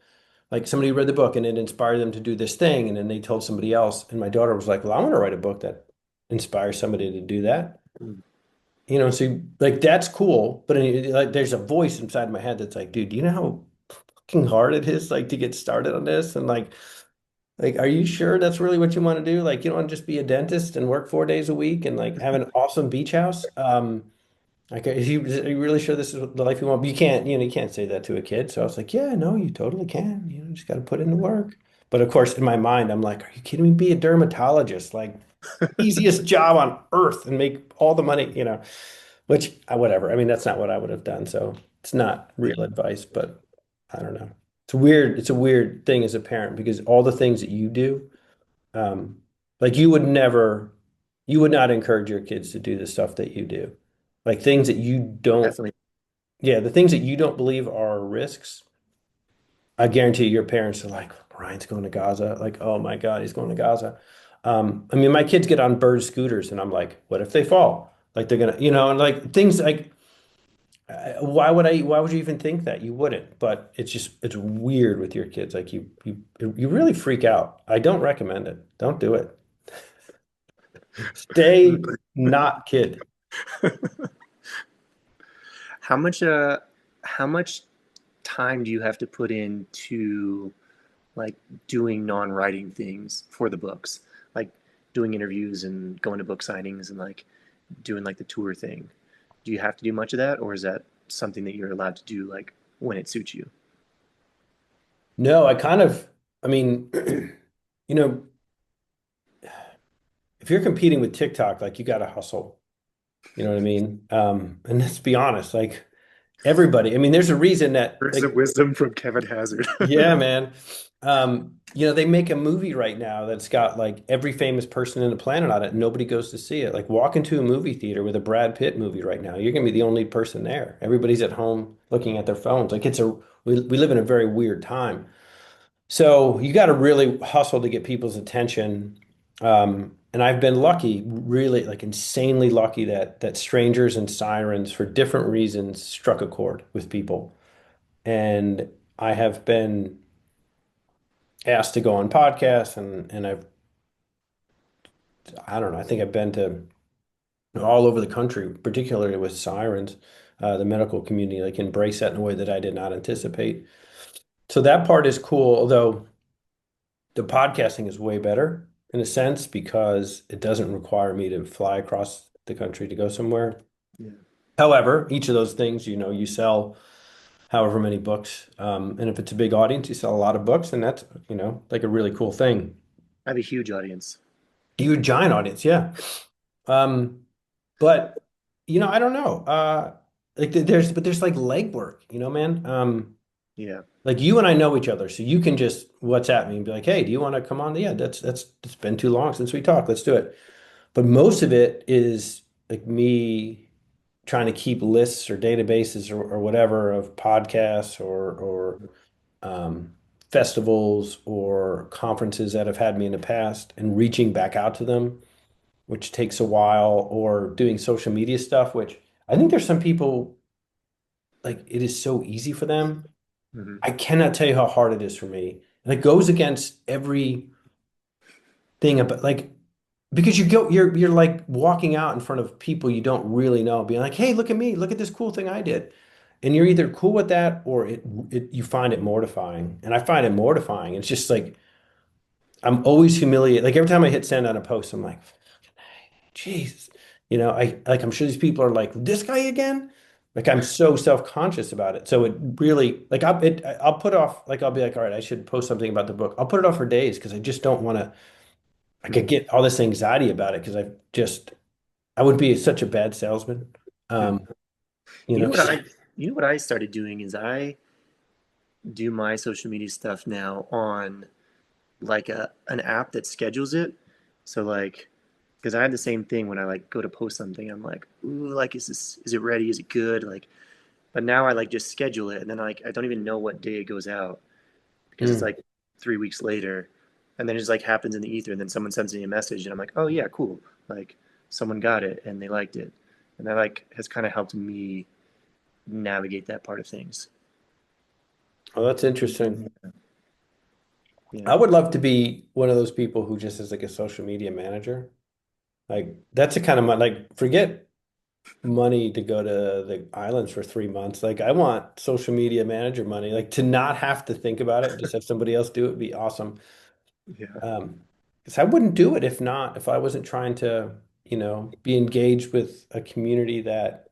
Like somebody read the book and it inspired them to do this thing, and then they told somebody else. And my daughter was like, "Well, I want to write a book that inspires somebody to do that." Mm. So like that's cool, but like there's a voice inside my head that's like, "Dude, do you know how fucking hard it is like to get started on this?" And like, are you sure that's really what you want to do? Like, you don't want to just be a dentist and work 4 days a week and like have an awesome beach house. Like, are you really sure this is the life you want? But you can't, you can't say that to a kid. So I was like, yeah, no, you totally can. Just got to put in the work. But of course, in my mind, I'm like, are you kidding me? Be a dermatologist, like easiest job on earth and make all the money, which whatever. I mean, that's not what I would have done. So it's not real advice, but I don't know. It's weird. It's a weird thing as a parent because all the things that you do, like you would not encourage your kids to do the stuff that you do. Like things that you don't, Definitely. yeah, the things that you don't believe are risks. I guarantee your parents are like, Ryan's going to Gaza. Like, oh my God, he's going to Gaza. I mean, my kids get on bird scooters and I'm like, what if they fall? Like they're gonna, and like things like, why would you even think that? You wouldn't, but it's weird with your kids. Like you really freak out. I don't recommend it. Don't do it. Stay not kid. How much how much time do you have to put into like doing non-writing things for the books? Like doing interviews and going to book signings and like doing like the tour thing. Do you have to do much of that or is that something that you're allowed to do like when it suits you? No, I mean, you know, if you're competing with TikTok, like you got to hustle. You know what I mean? And let's be honest, like everybody, I mean, there's a reason that Words like, of wisdom from Kevin Hazzard. yeah, man. They make a movie right now that's got like every famous person in the planet on it, and nobody goes to see it. Like walk into a movie theater with a Brad Pitt movie right now. You're gonna be the only person there. Everybody's at home looking at their phones. Like we live in a very weird time. So you got to really hustle to get people's attention. And I've been lucky, really like insanely lucky that strangers and sirens for different reasons struck a chord with people. And I have been asked to go on podcasts and I don't know, I think I've been to all over the country, particularly with sirens. The medical community like embraced that in a way that I did not anticipate. So that part is cool, although the podcasting is way better in a sense because it doesn't require me to fly across the country to go somewhere. Yeah. However, each of those things, you sell however many books. And if it's a big audience, you sell a lot of books, and that's, like a really cool thing. I have a huge audience. You a giant audience, yeah. Um, but I don't know. Like there's like legwork, man. Yeah. Like you and I know each other, so you can just WhatsApp me and be like, "Hey, do you want to come on?" Yeah, that's it's been too long since we talked. Let's do it. But most of it is like me trying to keep lists or databases or whatever of podcasts or um, festivals or conferences that have had me in the past and reaching back out to them, which takes a while, or doing social media stuff, which I think there's some people like it is so easy for them. Hmm. I cannot tell you how hard it is for me. And it goes against everything about like because you're like walking out in front of people you don't really know, being like, hey, look at me, look at this cool thing I did. And you're either cool with that or you find it mortifying. And I find it mortifying. It's just like I'm always humiliated. Like every time I hit send on a post, I'm like, Jesus. I'm sure these people are like, this guy again? Like I'm so self-conscious about it. So it really like I'll put off like I'll be like, all right, I should post something about the book. I'll put it off for days because I just don't want to I could get all this anxiety about it because I would be such a bad salesman. Hmm. Um, You know what 'cause- I started doing is I do my social media stuff now on like an app that schedules it. So like because I had the same thing when I like go to post something, I'm like, ooh, like is it ready? Is it good? Like but now I like just schedule it and then like I don't even know what day it goes out because it's Mm. like 3 weeks later and then it just like happens in the ether and then someone sends me a message and I'm like, oh yeah, cool. Like someone got it and they liked it. And that like has kind of helped me navigate that part of things. Oh, that's interesting. Yeah. I would love to be one of those people who just is like a social media manager. Like that's the kind of money, like forget money to go to the islands for 3 months. Like I want social media manager money, like to not have to think about it, just have somebody else do it would be awesome. Yeah. Because I wouldn't do it if I wasn't trying to, be engaged with a community that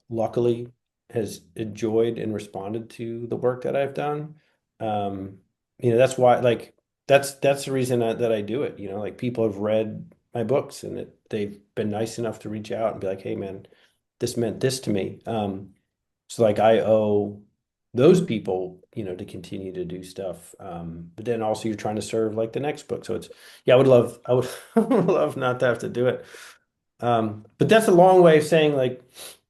luckily has enjoyed and responded to the work that I've done. Um, that's why, like, that's the reason that I do it. Like people have read my books and they've been nice enough to reach out and be like, "Hey, man, this meant this to me." So like I owe those people, to continue to do stuff. But then also you're trying to serve like the next book. So yeah, I would I would love not to have to do it. But that's a long way of saying like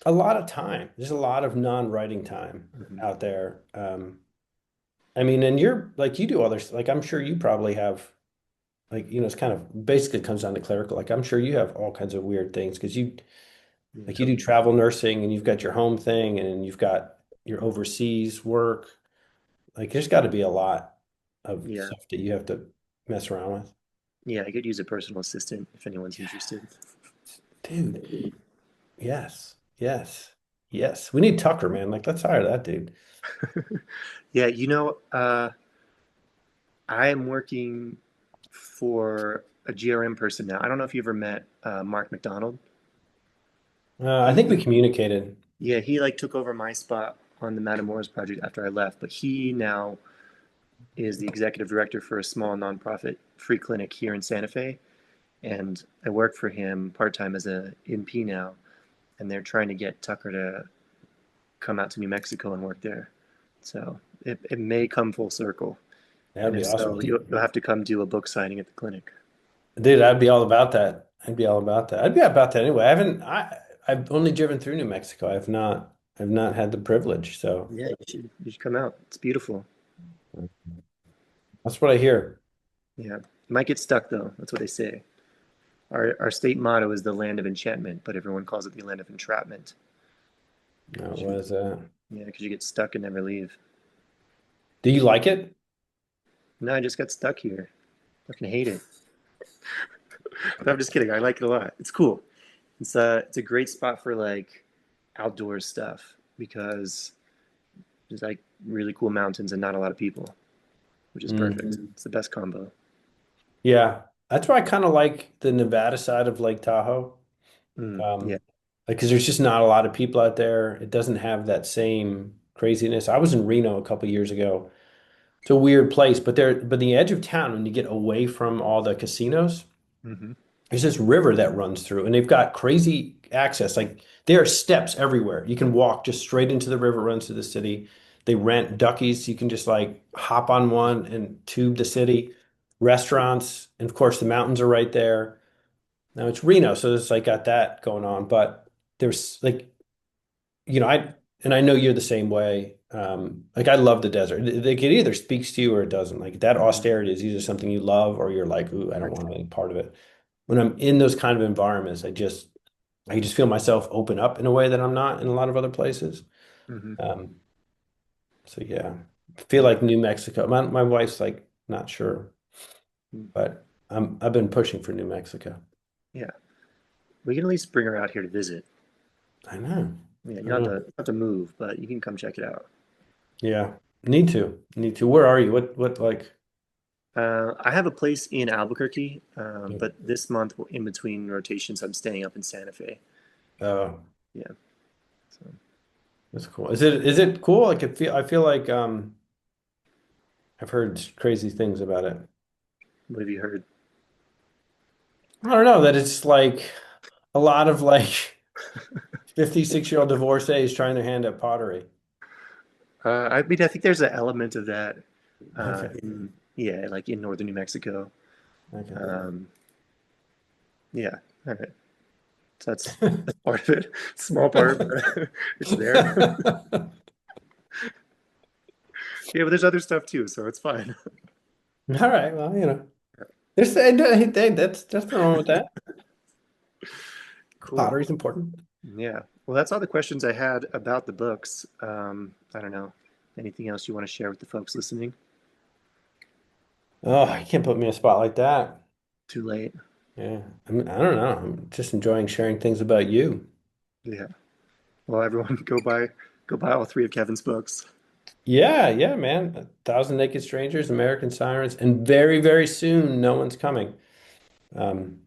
a lot of time. There's a lot of non-writing time Hmm. out there. I mean, and you're like you do others. Like I'm sure you probably have like it's kind of basically comes down to clerical. Like I'm sure you have all kinds of weird things because you Yeah. do travel nursing and you've got your home thing and you've got your overseas work. Like there's got to be a lot of Yeah. stuff that you have to mess around with. Yeah. I could use a personal assistant if anyone's interested. Dude, yes, yes, yes. We need Tucker, man. Like let's hire that dude. Yeah. I am working for a GRM person now. I don't know if you ever met Mark McDonald. I think we He, communicated. yeah, he like took over my spot on the Matamoros project after I left, but he now is the executive director for a small nonprofit free clinic here in Santa Fe. And I work for him part time as a NP now, and they're trying to get Tucker to come out to New Mexico and work there. So it may come full circle. That'd And be if awesome. so, you'll have to come do a book signing at the clinic. Dude, I'd be all about that. I'd be all about that. I'd be about that anyway. I've only driven through New Mexico. I've not had the privilege. So Yeah, you should come out. It's beautiful. that's what I hear. Yeah. You might get stuck though. That's what they say. Our state motto is the land of enchantment, but everyone calls it the land of entrapment. No, 'Cause what you, is that? yeah, because you get stuck and never leave. Do you like it? No, I just got stuck here. I fucking hate it. But I'm just kidding. I like it a lot. It's cool. It's a great spot for like outdoor stuff because there's like really cool mountains and not a lot of people, which is perfect. Mm. It's the best combo. Yeah. That's why I kind of like the Nevada side of Lake Tahoe. Yeah. Like, because there's just not a lot of people out there. It doesn't have that same craziness. I was in Reno a couple years ago. It's a weird place, but the edge of town, when you get away from all the casinos, Hmm. there's this river that runs through, and they've got crazy access. Like there are steps everywhere. You can walk just straight into the river, runs through the city. They rent duckies. You can just like hop on one and tube the city. Restaurants, and of course the mountains are right there. Now it's Reno, so it's like got that going on. But there's like, I know you're the same way. Like I love the desert. Like it either speaks to you or it doesn't. Like that Hmm. austerity is either something you love or you're like, ooh, I don't want any part of it. When I'm in those kind of environments, I just feel myself open up in a way that I'm not in a lot of other places. Hmm. Um, so yeah, I feel Yeah. like New Mexico. My wife's like not sure, but I've been pushing for New Mexico. Yeah. We can at least bring her out here to visit. I know. Yeah, you I don't know. have to move, but you can come check it out. Yeah. Need to. Need to. Where are you? What like I have a place in Albuquerque, yeah. but this month in between rotations, I'm staying up in Santa Fe. Oh, Yeah. So, that's cool. Is it cool? Like I feel like I've heard crazy things about it. what have you heard? I don't know that it's like a lot of like 56-year-old divorcees trying their hand at pottery. I mean, I think there's an element of that Okay. in yeah, like in northern New Mexico. Okay. Um, yeah. All right. So that's part of it. Small part, but it's there. Yeah, but there's other stuff too, so it's fine. All right. Well, there's that's nothing wrong with that. Cool. Pottery's important. Yeah. Well, that's all the questions I had about the books. I don't know. Anything else you want to share with the folks listening? Oh, you can't put me in a spot like that. Too late. Yeah. I don't know. I'm just enjoying sharing things about you. Yeah. Well, everyone, go buy all three of Kevin's books. Yeah, yeah, man. 1,000 Naked Strangers, American Sirens, and very, very soon, No One's Coming. Um,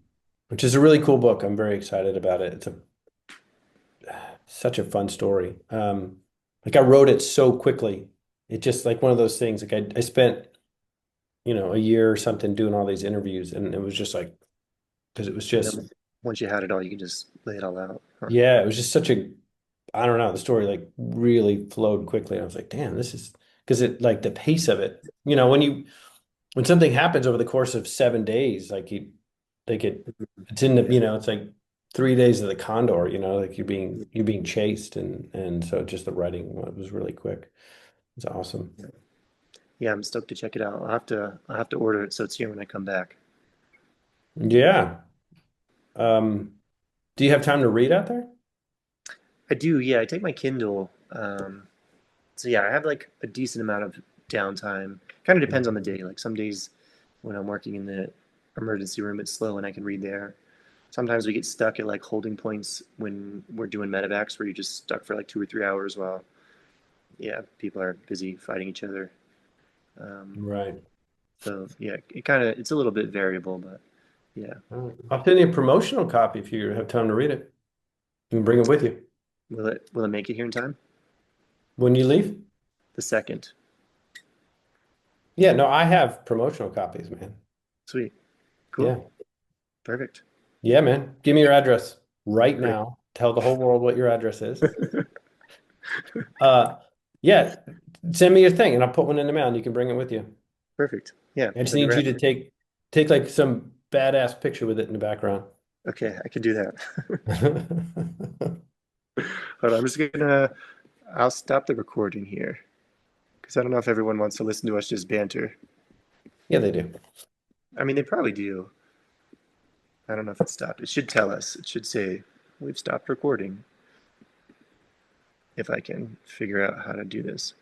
which is a really cool book. I'm very excited about it. It's such a fun story. Like I wrote it so quickly. It just like one of those things. Like I spent, a year or something doing all these interviews, and it was just like because it was And just then once you had it all, you can just lay it all out. Huh. yeah, it was just such a I don't know, the story like really flowed quickly. I was like, damn, this is because it like the pace of it, when something happens over the course of 7 days, it's in the, Yeah. it's like 3 days of the condor, like you're being chased and so just the writing was really quick. It's awesome. Yeah, I'm stoked to check it out. I'll have to order it so it's here when I come back. Yeah. Um, do you have time to read out there? I do, yeah. I take my Kindle. So yeah, I have like a decent amount of downtime. Kind of depends on the day. Like some days when I'm working in the emergency room, it's slow and I can read there. Sometimes we get stuck at like holding points when we're doing medevacs where you're just stuck for like 2 or 3 hours while yeah, people are busy fighting each other. Um, Right. so yeah, it's a little bit variable, but yeah. All right. I'll send you a promotional copy if you have time to read it. You can bring it with you Will it make it here in time? when you leave. The second. Yeah, no, I have promotional copies, man. Sweet. Cool. Yeah. Perfect. Yeah, man. Give me your address right Great. now. Tell the whole world what your address is. Uh, yeah, send me your thing and I'll put one in the mail and you can bring it with you. Perfect. Yeah, I just that'd be need you rad. to take like some badass picture with it in the background. Okay, I could do that. Hold on, I'll stop the recording here because I don't know if everyone wants to listen to us just banter. Yeah, they do. I mean, they probably do. I don't know if it stopped. It should tell us. It should say, we've stopped recording if I can figure out how to do this.